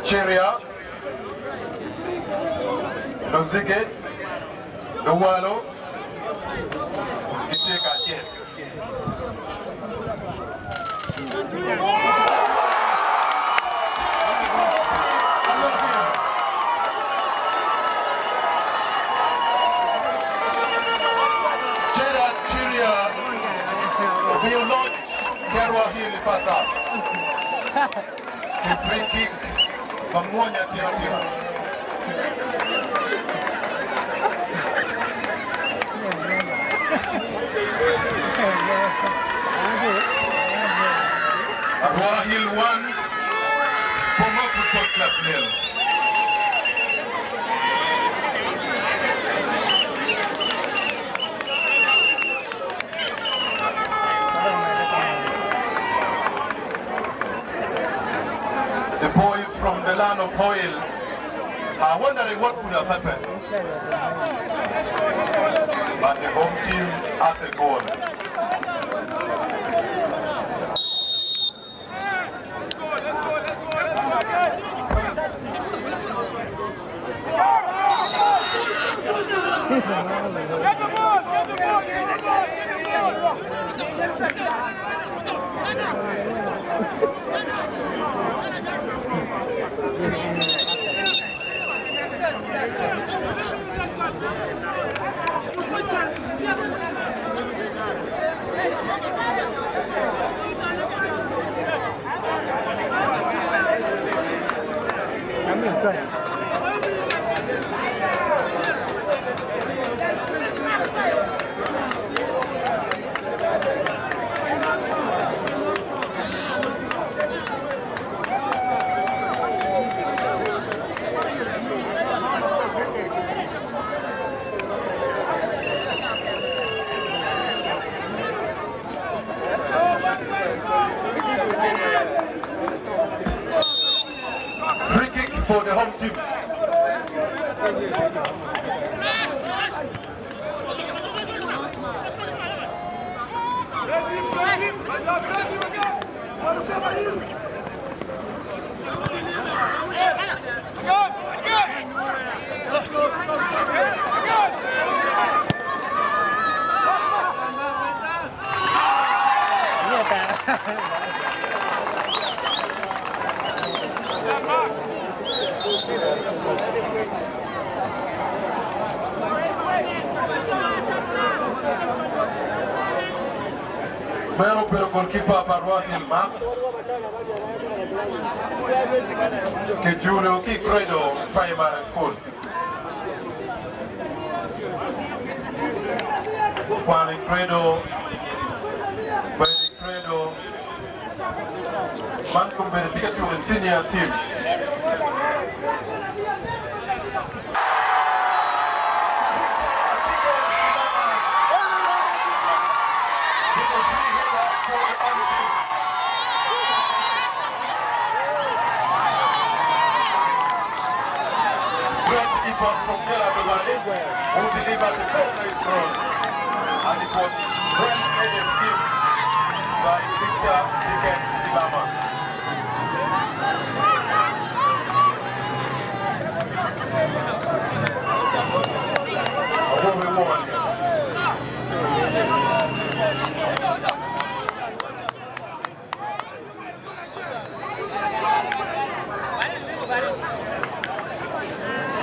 Cheria, Lozige, Lowalo, Kiteka Chen. Will launch Arua here in Pasa. The free kick pamoja tira. Arua Hill 1, Bomah Football Club 0. The boys from the land of oil are wondering what could have happened. But the home team has a goal. Get the ball! Free kick for the home team. Bueno, pero goalkeeper Arua Hill Mark que Julio ki credo primary school. Quando credo man come to get to the senior team. From Gela to Valley, who delivered the ball is cross, and it was well headed gift by Victor Dickens Dilama. What we won.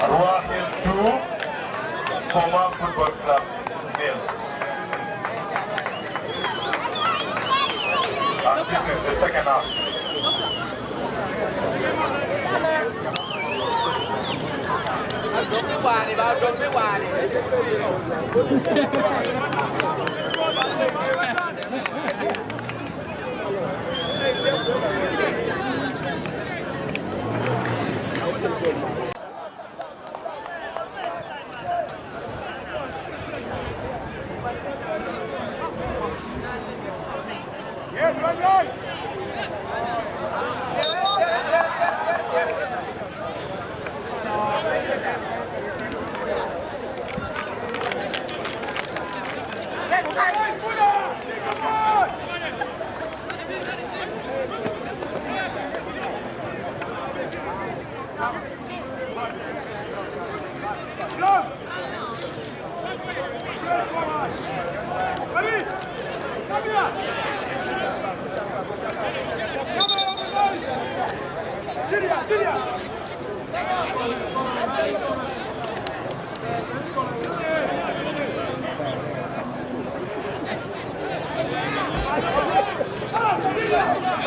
Arua Hill 2, Bomah Football Club 0. And this is the second half.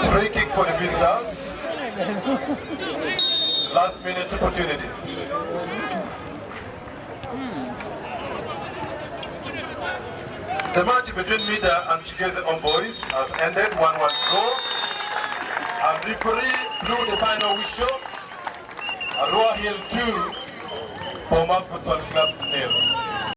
Free kick for the visitors. Last minute opportunity. The match between Mida and Chigeze Homeboys has ended 1-1 draw. And referee blew the final whistle. Arua Hill 2, Bomah Football Club 0.